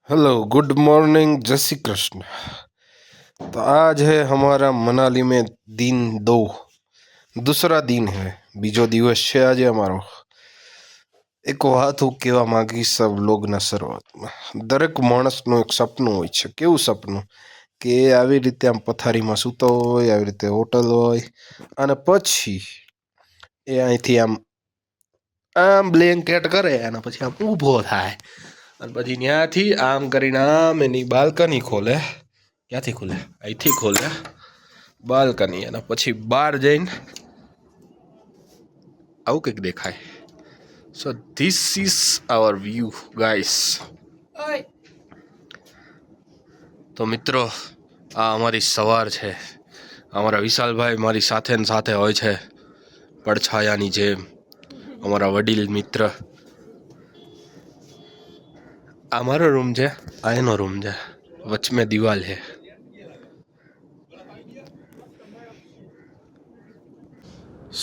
Hello, good morning, जय श्री कृष्ण। तो आज है हमारा मनाली में दिन 2, दूसरा दिन है, बीजो दिवस है आज हमारो। एक વાત હું કહેવા માંગીશ સબ લોગના શરૂઆતમાં, દરેક માણસનું એક સપનું હોય છે. કેવું સપનું? કે આવી રીતે આમ પથારીમાં સૂતો હોય, આવી રીતે હોટલ હોય, અને પછી એ અહીંથી આમ આમ બ્લેન્કેટ કરે અને પછી આમ ઊભો થાય અને પછી ત્યાંથી આમ કરીને આમ એની બાલ્કની ખોલે. ક્યાંથી ખોલે? અહીંથી ખોલે બાલ્કની, અને પછી બહાર જઈને આવું કંઈક દેખાય. So this is our view guys. તો મિત્રો, આ અમારી સવાર છે. અમારા વિશાલભાઈ મારી સાથે ને સાથે હોય છે, પડછાયાની જેમ. અમારા વડીલ મિત્ર. આ મારો રૂમ છે, આ એનો રૂમ છે, વચમે દિવાલ છે.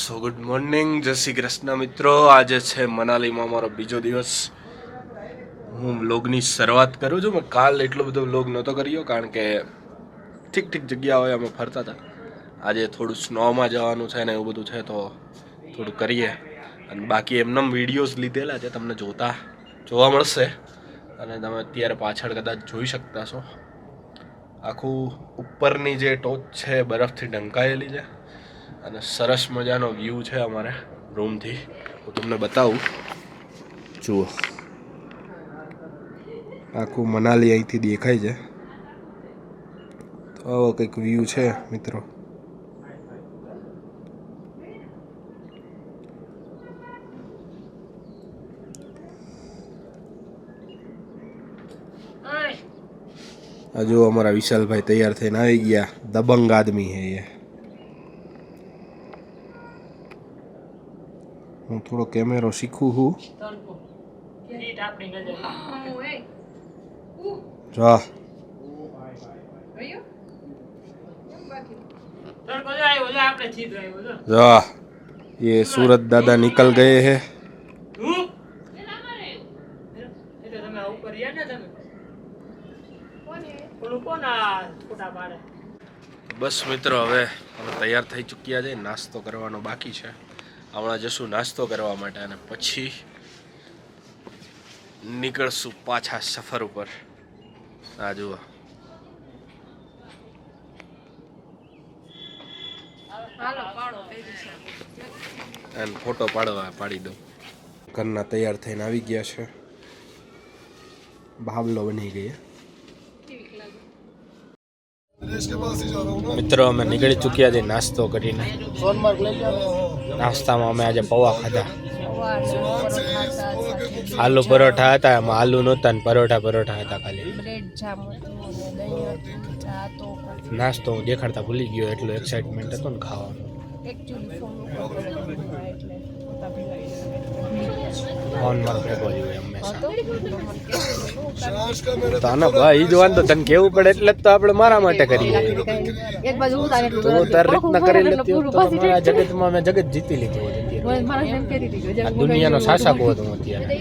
સો ગુડ મોર્નિંગ, જય શ્રી કૃષ્ણ મિત્રો. આજે છે મનાલીમાં મારો બીજો દિવસ. હું વ્લોગની શરૂઆત કરું છું. મેં કાલ એટલો બધો વ્લોગ નહોતો કર્યો કારણ કે ઠીક જગ્યાઓએ અમે ફરતા હતા. આજે થોડું સ્નોમાં જવાનું છે ને એવું બધું છે, તો થોડું કરીએ. અને બાકી એમનેમ વિડીયોઝ લીધેલા છે, તમને જોવા મળશે. અને તમે અત્યારે પાછળ કદાચ જોઈ શકતા છો, આખું ઉપરની જે ટોચ છે બરફથી ઢંકાયેલી છે. અને સરસ મજાનો વ્યૂ છે અમારે રૂમથી. હું તમને બતાવું, જુઓ. આખું મનાલી અહીંથી દેખાય છે. તો આવો કંઈક વ્યૂ છે મિત્રો. આ જો અમારા વિશાલભાઈ તૈયાર થઈને આવી ગયા. દબંગ આદમી હે એ. હું થોડો કેમેરો શીખું છું. જા જા, ये सूरत दादा निकल गए हैं. બસ મિત્રો, હવે અમે તૈયાર થઈ ચૂક્યા છે. નાસ્તો કરવાનો બાકી છે. હમણાં જશું નાસ્તો કરવા માટે અને પછી નીકળશું પાછા સફર ઉપર. આ જુઓ, અને ફોટો પાડી દઉં. ઘરના તૈયાર થઈને આવી ગયા છે. બાબલો બની ગયા. મિત્રો, અમે નીકળી ચૂક્યા છે નાસ્તો કરીને. નાસ્તામાં અમે આજે પૌવા ખાધા. આલુ પરોઠા હતા, એમાં આલુ નહોતા ને પરોઠા હતા ખાલી. નાસ્તો હું દેખાડતા ભૂલી ગયો, એટલો એક્સાઇટમેન્ટ હતો ને ખાવાનો. ભાઈ જ વાંધો, તને કેવું પડે એટલે તો આપણે મારા માટે કરીએ. તું તાર રીતના કરી લેતી હોત તો મારા જગતમાં મેં જગત જીતી લીધું હોત. દુનિયાનો શાસક હોત હું અત્યારે.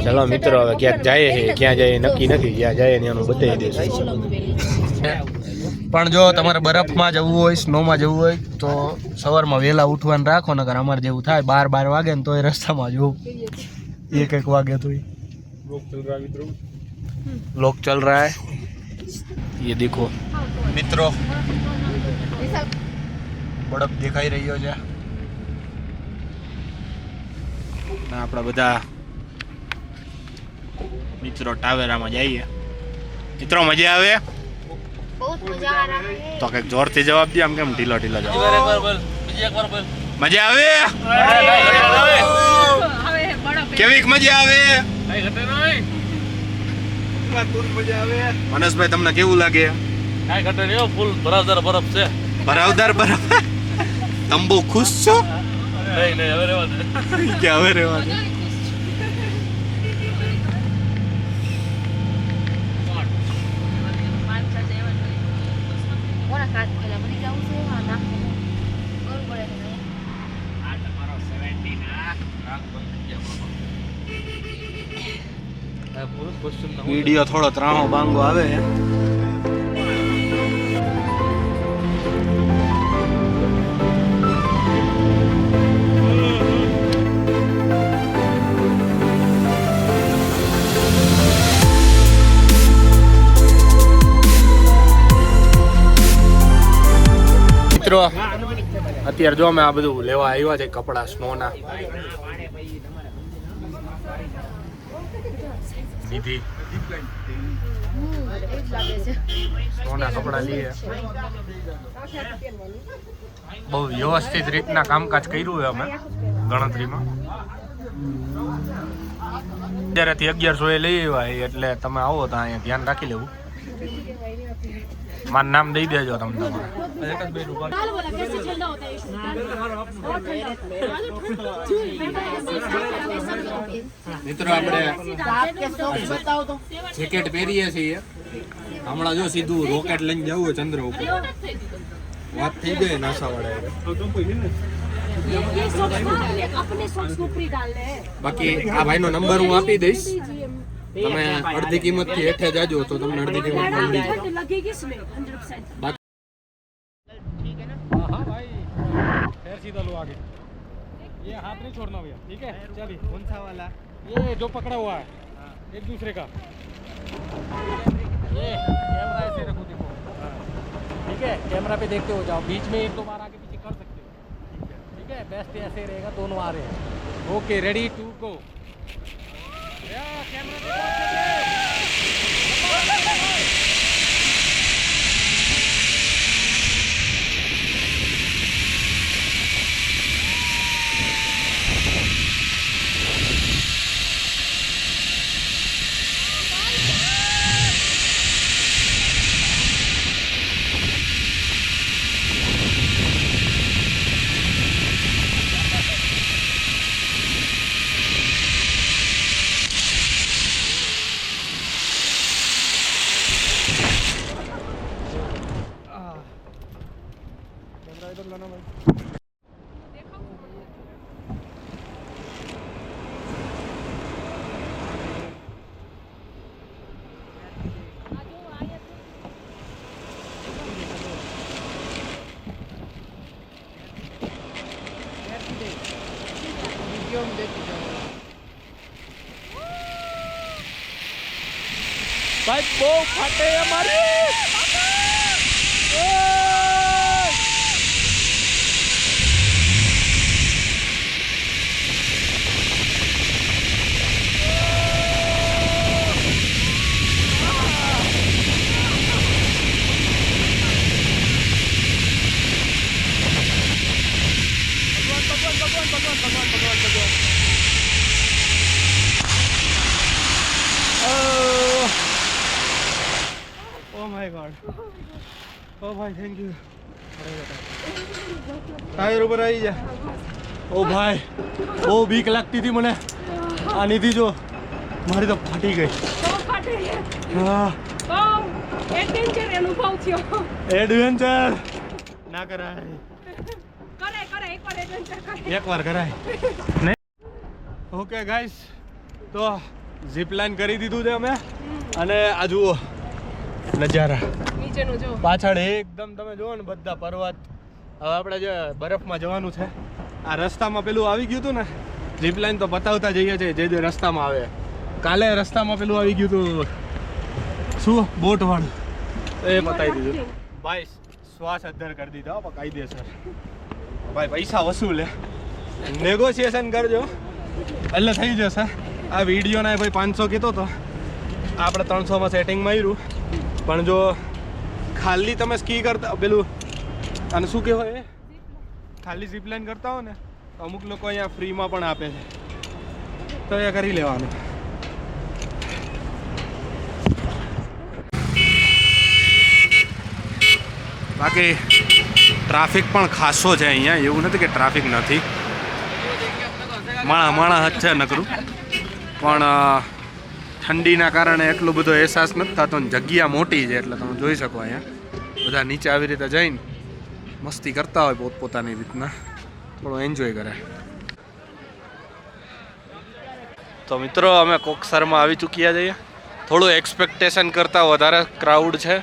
ચલો મિત્રો, હવે ક્યાંક જાય છે, ક્યાં જાય નક્કી નથી. જ્યાં જાય ને એનું બતાવી દઈશું. પણ જો તમારે બરફમાં જવું હોય, સ્નોમાં જવું હોય તો સવારમાં વહેલા ઉઠવાનું રાખો, નકર અમારે જેવું થાય 12 વાગે ને તોય રસ્તામાં જવું 1 વાગે તો लोग चल रहा है. ये देखो મિત્રો, બરફ દેખાઈ રહ્યો છે. આપણા બધા મિત્રો ટાવેરામાં જઈએ. મિત્રો, મજા આવે? તો કઈક જોરથી જવાબ દે. આમ કેમ ઢીલો જવાબ? મજા આવે? કેવીક મજા આવે? મનસભાઈ, તમને કેવું લાગે? ફૂલ ભરાવદાર બરફ છે. ભરાવદાર બરફ. તમે બહુ ખુશ છો? નહીં, હવે રહેવા દે. કે હવે રહેવા દે. વિડીયો થોડો ત્રાહો બાંગો આવે છે. મિત્રો અત્યારે જો અમે આ બધું લેવા આવ્યા છે કપડા સ્નોના. નિધિ સ્નોના કપડા લઈએ. બહુ વ્યવસ્થિત રીતના કામકાજ કર્યું છે અમે ગણતરીમાં. 11 થી 1100 લઈ આવ્યા એટલે તમે આવો તો અહીંયા ધ્યાન રાખી લેવું. મારું નામ દઈ દેજો તમે તમારે. મિત્રો આપણે જેકેટ પહેરીએ છીએ. હમણાં જો સીધું રોકેટ લઈને જવું હોય ચંદ્ર ઉપર. વાત થઈ ગઈ નાસા વાળા. બાકી આ ભાઈનો નંબર હું આપી દઈશ. તમે અડધી કિંમત થી હેઠે જાજો તો તમને અડધી કિંમત મળી જાય. हाँ भाई पैर सीधा लो आगे. ये हाथ नहीं छोड़ना भैया. ठीक है चलिए. कौन सा वाला? ये जो पकड़ा हुआ है एक दूसरे का. ये कैमरा ऐसे रखो देखो. ठीक है कैमरा पे देखते हो जाओ. बीच में एक दो बार आगे पीछे कर सकते हो. ठीक है बेस्ट ऐसे रहेगा. दोनों आ रहे हैं. Okay ready to go. Camera इधर लाना भाई. भाई वो फटे हमारे. Oh my god. Oh भाई थैंक यू. टायर ऊपर आई जा. ओ भाई બહુ બીક લાગતી હતી મને. આ નિધિ જો મારી તો ફાટી ગઈ. હા એડવેન્ચર અનુભવ થયો. એડવેન્ચર ના કરાય. કરે એકવાર એડવેન્ચર કરે. એકવાર કરાય નહીં. ઓકે ગાઈસ તો ઝીપ લાઈન કરી દીધું છે અમે. અને આ જુઓ નજારા નીચેનું જો પાછળ એકદમ તમે જુઓ ને બધા પર્વત. હવે આપણે જે બરફમાં જવાનું છે. આ રસ્તામાં પેલું આવી ગયું હતું ને ઝીપ લાઈન તો બતાવતા જઈએ છીએ જે રસ્તામાં આવે. કાલે રસ્તામાં પેલું આવી ગયું હતું શું બોટ વાળું એ બતાવી દીધું. ભાઈ શ્વાસ અદ્ધર કરી દીધા કાયદેસર. ભાઈ પૈસા વસૂલે નેગોશિએશન કરજો એટલે થઈ જશે. આ વિડીયોના ભાઈ 500 કીધો તો આપણે 300માં સેટિંગ માર્યું. પણ જો ખાલી તમે સ્કી કરતા પેલું અને શું કહેવાય ખાલી ઝીપ લાઈન કરતા હો ને તો અમુક લોકો અહીંયા ફ્રીમાં પણ આપે છે તો એ કરી લેવાનું. બાકી ટ્રાફિક પણ ખાસો છે અહીંયા. એવું નથી કે ટ્રાફિક નથી. માણા જ છે નકરું. પણ ઠંડીના કારણે એટલો બધો અહેસાસ નથી થતો ને જગ્યા મોટી છે એટલે તમે જોઈ શકો અહીંયા બધા નીચે આવી રીતે જઈને મસ્તી કરતા હોય પોતપોતાની રીતના થોડું એન્જોય કરે. તો મિત્રો અમે કોકસરમાં આવી ચૂક્યા છીએ. થોડું એક્સપેક્ટેશન કરતાં વધારે ક્રાઉડ છે,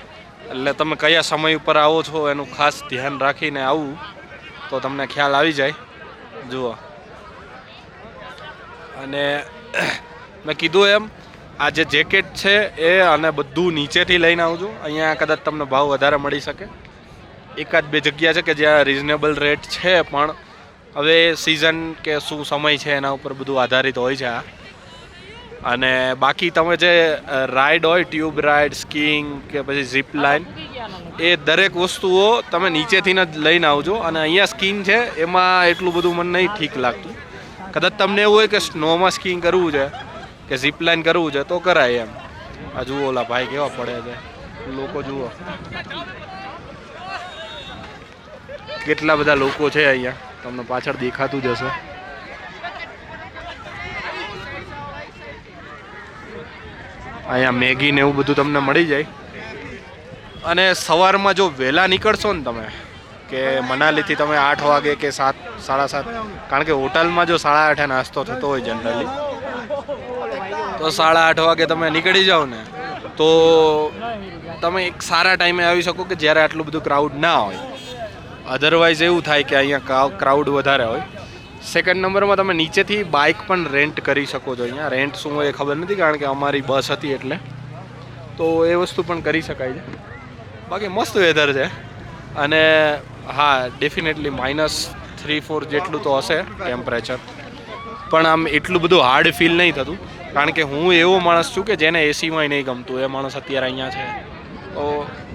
એટલે તમે કયા સમય ઉપર આવો છો એનું ખાસ ધ્યાન રાખીને આવવું તો તમને ખ્યાલ આવી જાય. જુઓ, અને મેં કીધું એમ આ જે જેકેટ છે એ અને બધું નીચેથી લઈને આવજો. અહીંયા કદાચ તમને ભાવ વધારે મળી શકે. એકાદ બે જગ્યા છે કે જ્યાં રિઝનેબલ રેટ છે, પણ હવે સિઝન કે શું સમય છે એના ઉપર બધું આધારિત હોય છે આ. અને બાકી તમે જે રાઈડ હોય, ટ્યુબ રાઈડ, સ્કીઇંગ કે પછી ઝીપ લાઇન, એ દરેક વસ્તુઓ તમે નીચેથી જ લઈને આવજો. અને અહીંયા સ્કીઇંગ છે એમાં એટલું બધું મને નહીં ઠીક લાગતું. કદાચ તમને એવું હોય કે સ્નોમાં સ્કીઇંગ કરવું છે કે ઝીપ લાઇન કરવું છે તો કરાય એમ. આ જુઓ ઓલા ભાઈ કેવા પડે છે, લોકો જુઓ કેટલા બધા લોકો છે અહીંયા, તમને પાછળ દેખાતું જ હશે. અહીંયા મેગી ને એવું બધું તમને મળી જાય. અને સવારમાં જો વહેલા નીકળશો ને તમે, કે મનાલીથી તમે 8 વાગે કે 7, 7:30, કારણ કે હોટલમાં જો 8:30 નાસ્તો થતો હોય જનરલી, તો 8:30 વાગે તમે નીકળી જાઓ ને તો તમે એક સારા ટાઈમે આવી શકો કે જ્યારે આટલું બધું ક્રાઉડ ના હોય. અધરવાઇઝ એવું થાય કે અહીંયા ક્રાઉડ વધારે હોય. સેકન્ડ નંબરમાં તમે નીચેથી બાઇક પણ રેન્ટ કરી શકો છો. અહીંયા રેન્ટ શું હોય એ ખબર નથી, કારણ કે અમારી બસ હતી એટલે, તો એ વસ્તુ પણ કરી શકાય છે. બાકી મસ્ત વેધર છે. અને હા, ડેફિનેટલી -3-4 જેટલું તો હશે ટેમ્પરેચર, પણ આમ એટલું બધું હાર્ડ ફીલ નહીં થતું, કારણ કે હું એવો માણસ છું કે જેને એસીમાં નહીં ગમતું. એ માણસ અત્યારે અહીંયા છે તો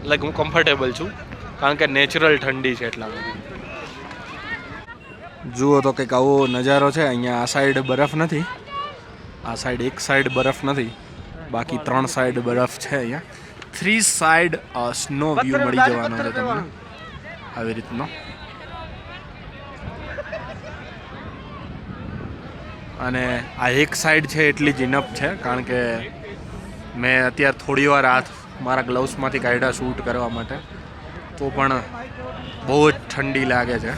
લાઈક હું કમ્ફર્ટેબલ છું, કારણ કે નેચરલ ઠંડી છે એટલા માટે. જુઓ તો કંઈક આવો નજારો છે. અહીંયા આ સાઈડ બરફ નથી, આ સાઈડ એક સાઈડ બરફ નથી, બાકી 3 સાઈડ બરફ છે. અહીંયા 3 સાઈડ સ્નો વ્યૂ મળી જવાનો છે તમને આવી રીતનો. અને આ એક સાઈડ છે એટલી જ ઇનફ છે, કારણ કે મેં અત્યારે થોડી વાર હાથ મારા ગ્લવ્સમાંથી કાઢ્યા શૂટ કરવા માટે, તો પણ બહુ જ ઠંડી લાગે છે.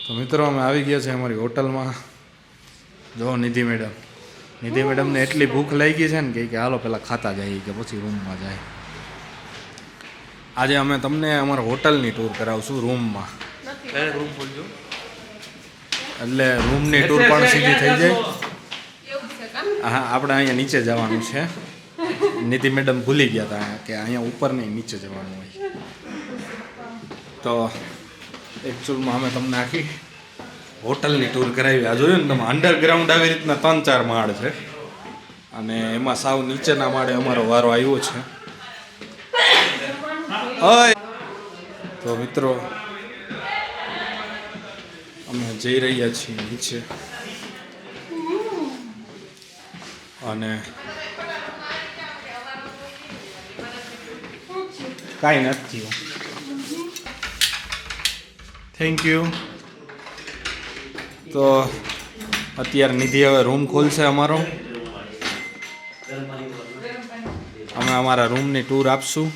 તો મિત્રો અમે આવી ગયા છે અમારી હોટલમાં. જો નિધિ મેડમને એટલી ભૂખ લાગી છે ને કે હાલો પહેલાં ખાતા જઈએ કે પછી રૂમમાં જાય. આજે અમે તમને અમારા હોટલની ટૂર કરાવશું રૂમમાં. રૂમ ખોલજો એટલે રૂમની ટૂર પણ સીધી થઈ જાય. હા, આપણે અહીંયા નીચે જવાનું છે. નિધિ મેડમ ભૂલી ગયા હતા કે અહીંયા ઉપર નહીં નીચે જવાનું હોય. તો એકચ્યુઅલમાં અમે તમને આખી હોટલની ટૂર કરાવી. આ જોયું ને તમે, અંડરગ્રાઉન્ડ આવી રીતના 3-4 માળ છે, અને એમાં સાવ નીચેના માળે અમારો વારો આવ્યો છે. તો મિત્રો અમે જઈ રહ્યા છીએ નીચે, અને કાંઈ નથી. Thank you. તો અત્યારે નિધિ હવે રૂમ ખોલશે અમારો. અમે અમારા રૂમની ટૂર આપશું.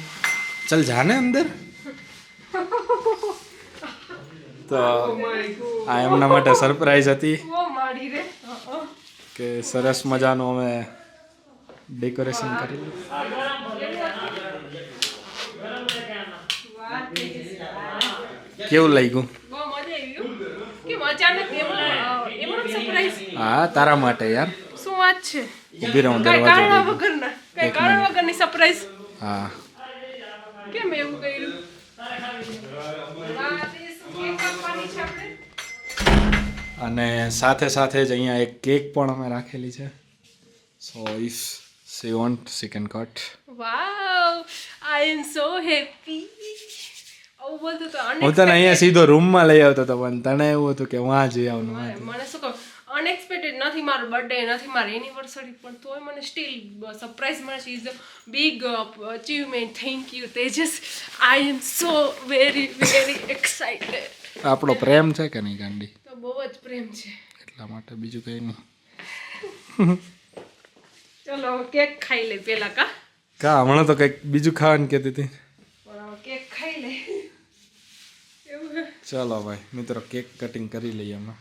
ચલ જાને અંદર. તો આ એમના માટે સરપ્રાઈઝ હતી કે સરસ મજાનું અમે ડેકોરેશન કરેલું. કેવું લાગ્યું? હા, તારા માટે યાર. શું વાત છે? ઊભી રહું, કઈ દરવાજો કારણ ખોલું. વગરના, કઈ કારણ વગરની સરપ્રાઈઝ. હા, કેમ એવું કર્યું? વાહ, તે શું કેક કાપવાની છે આપણે? અને સાથે સાથે જ અહીંયા એક કેક પણ અમે રાખેલી છે. So if she want she can cut. Wow, I am so happy. આવું બધું તો હું તને અહીંયા સીધો રૂમમાં લઈ આવતો હતો, પણ તને એવું હતું કે વાં જઈ આવવાનું. મને શું કહું, અનએક્સપેક્ટેડ નથી મારો બર્થડે નથી મારી એનિવર્સરી પણ તોય મને સ્ટીલ સરપ્રાઈઝ મળે છે is a big achievement thank you Tejas I am so very very excited આપણો પ્રેમ છે કે નહીં ગાંડી તો બહુ જ પ્રેમ છે એટલા માટે બીજું કંઈ નહીં ચલો કેક ખાઈ લે પેલા કા હમણાં તો કંઈક બીજું ખાવાનું કહેતી હતી પણ કેક ખાઈ લે એવું ચાલો ભાઈ મિત્રો કેક કટિંગ કરી લઈએ અમે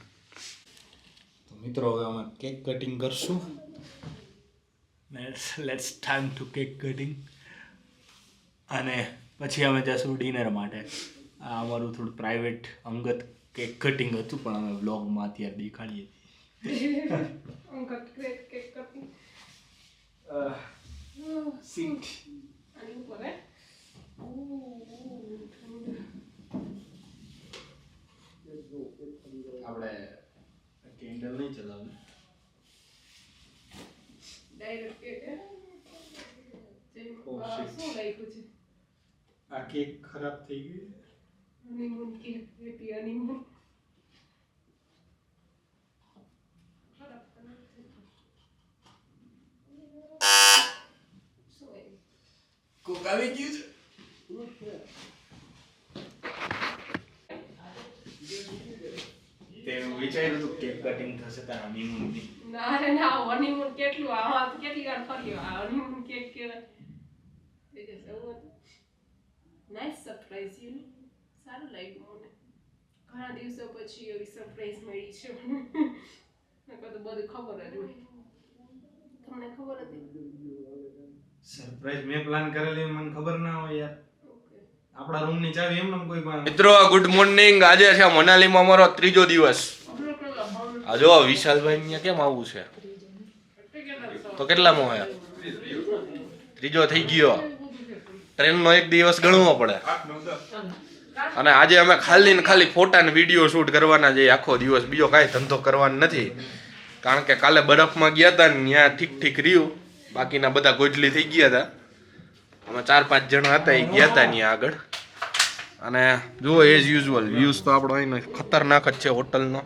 તો મિત્રો હવે અમે કેક કટિંગ કરશું let's time to cake cutting અને પછી અમે જઈશું ડિનર માટે આ અમારું થોડું પ્રાઇવેટ અંગત કેક કટિંગ હતું પણ અમે વ્લોગમાં અત્યારે દેખાડીએ અંકલ કેક કટિંગ સીટ આની ઉપર હે આપણે કેન્ડલ નહીં ચલાવવું ડાયરેક્ટ કેક હે Oh, shit. શું લખ્યું છે આ કેક ખરાબ થઈ ગઈ હનીમૂન કેક હેપી હનીમૂન કોક આવી ગયું છે તે વિચાર્યું હતું કેક કટિંગ થશે તારા હનીમૂનની ના રે ના હનીમૂન કેટલું આ કેટલી વાર ફર્યો આ હનીમૂન કેક કેવાય નાઇસ સરપ્રાઈઝ યુ સારું લાગ્યું મને ઘણા દિવસો પછી એવી સરપ્રાઈઝ મળી છે નકર તો બધું ખબર જ હોય તમને ખબર હતી સરપ્રાઈઝ મેં પ્લાન કરેલી મને ખબર ના હોય યાર ઓકે આપણા રૂમ ની ચાવી એમને કોઈ પણ મિત્રો ગુડ મોર્નિંગ આજે છે મનાલીમાં અમારો ત્રીજો દિવસ આ જો વિશાલભાઈ અહીંયા કેમ આવું છે તો કેટલામો હે ત્રીજો થઈ ગયો ટ્રેનનો એક દિવસ ગણવો પડે અને આજે અમે ખાલી ને ખાલી ફોટા ને વિડીયો શૂટ કરવાના છે આખો દિવસ બીજો કાંઈ ધંધો કરવાનો નથી કારણ કે કાલે બરફમાં ગયા હતા ને ત્યાં ઠીક ઠીક રહ્યું બાકીના બધા ગોજલી થઈ ગયા હતા અમે 4-5 જણા હતા એ ગયા હતા ત્યાં આગળ અને જુઓ એઝ યુઝ્યુઅલ વ્યૂઝ તો આપણો અહીંનો ખતરનાક જ છે હોટલનો